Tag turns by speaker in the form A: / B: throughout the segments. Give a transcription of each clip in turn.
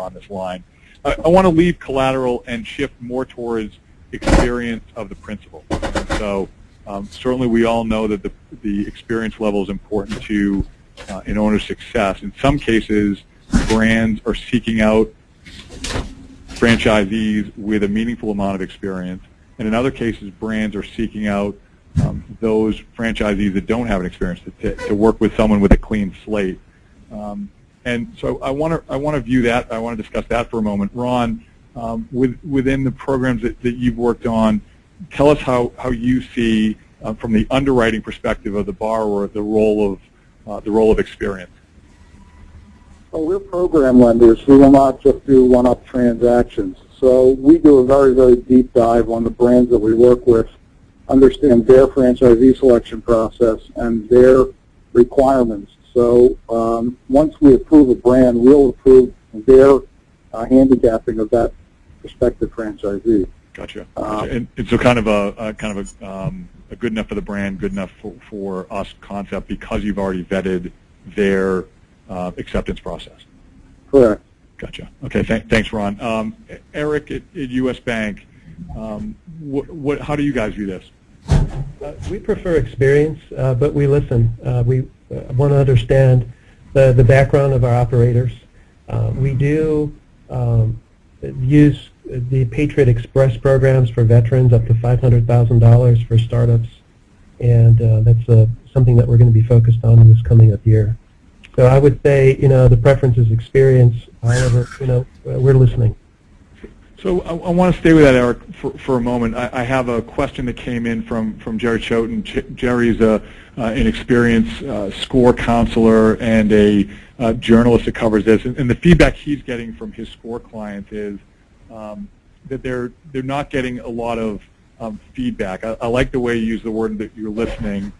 A: on this line. I want to leave collateral and shift more towards experience of the principal. So certainly we all know that the experience level is important to an owner's success. In some cases, brands are seeking out franchisees with a meaningful amount of experience, and in other cases, brands are seeking out those franchisees that don't have an experience to work with someone with a clean slate. And so I want to view that. I want to discuss that for a moment. Ron, within the programs that you've worked on, tell us how you see, from the underwriting perspective of the borrower, the role of experience.
B: Well, we're program lenders. We will not just do one-up transactions. So we do a very, very deep dive on the brands that we work with, understand their franchisee selection process and their requirements. So once we approve a brand, we'll approve their handicapping of that prospective franchisee.
A: Gotcha. And so kind of a good enough for the brand, good enough for us concept, because you've already vetted their acceptance process.
B: Correct.
A: Gotcha. Okay. Thanks, Ron. Eric at U.S. Bank, how do you guys view this?
C: We prefer experience, but we listen. We want to understand the background of our operators. We do use the Patriot Express programs for veterans, up to $500,000 for startups, and that's something that we're going to be focused on in this coming up year. So I would say, the preference is experience. However, we're listening.
A: So I want to stay with that, Eric, for a moment. I have a question that came in from Jerry Choten. Jerry's an experienced score counselor and a journalist that covers this, and the feedback he's getting from his score clients is that they're not getting a lot of feedback. I like the way you use the word that you're listening.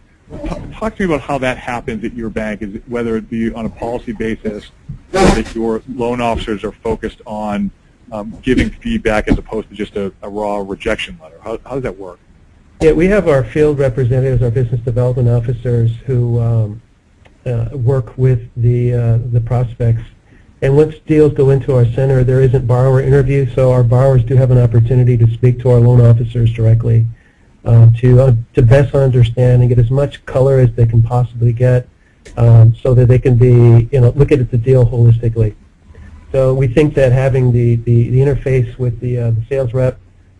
A: Talk to me about how that happens at your bank, whether it be on a policy basis or that your loan officers are focused on giving feedback as opposed to just a raw rejection letter. How does that work?
C: Yeah, we have our field representatives, our business development officers, who work with the prospects. And once deals go into our center, there isn't borrower interview, so our borrowers do have an opportunity to speak to our loan officers directly to best understand and get as much color as they can possibly get, so that they can be, look at the deal holistically. So we think that having the interface with the sales rep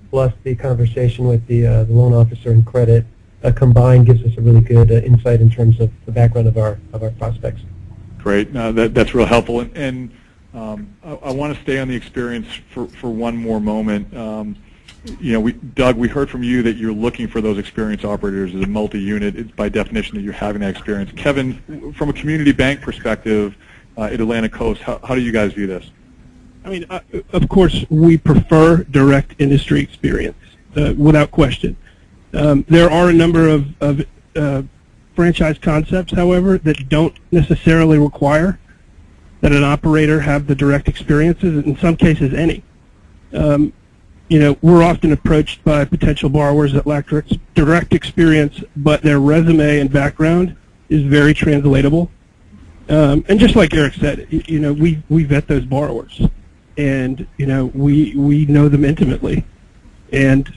C: plus the conversation with the loan officer and credit combined gives us a really good insight in terms of the background of our prospects.
A: Great. That's real helpful. And I want to stay on the experience for one more moment. Doug, we heard from you that you're looking for those experienced operators as a multi-unit. It's by definition that you're having that experience. Kevin, from a community bank perspective at Atlantic Coast, how do you guys view this?
D: I mean, of course, we prefer direct industry experience, without question. There are a number of franchise concepts, however, that don't necessarily require that an operator have the direct experiences, in some cases any. We're often approached by potential borrowers that lack direct experience, but their resume and background is very translatable. And just like Eric said, we vet those borrowers, and we know them intimately, and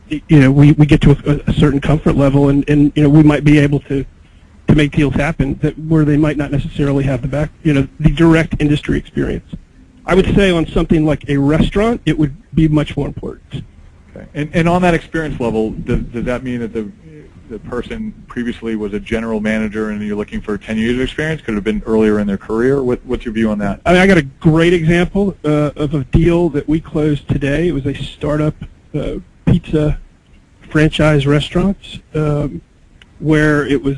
D: we get to a certain comfort level, and we might be able to make deals happen where they might not necessarily have the direct industry experience. I would say on something like a restaurant, it would be much more important.
A: Okay. And on that experience level, does that mean that the person previously was a general manager and you're looking for 10 years of experience? Could it have been earlier in their career? What's your view on that?
D: I got a great example of a deal that we closed today. It was a startup pizza franchise restaurant where it was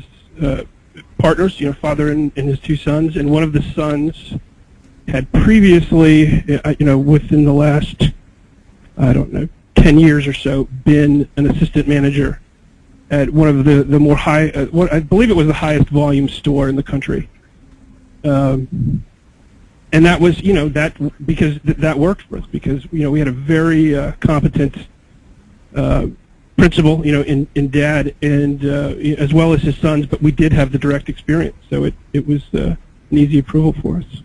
D: partners, father and his two sons, and one of the sons had previously, within the last, 10 years or so, been an assistant manager at one of the more high, I believe it was the highest volume store in the country. And that was, because that worked for us, because, we had a very competent principal, in Dad, and as well as his sons, but we did have the direct experience, so it was an easy approval for us.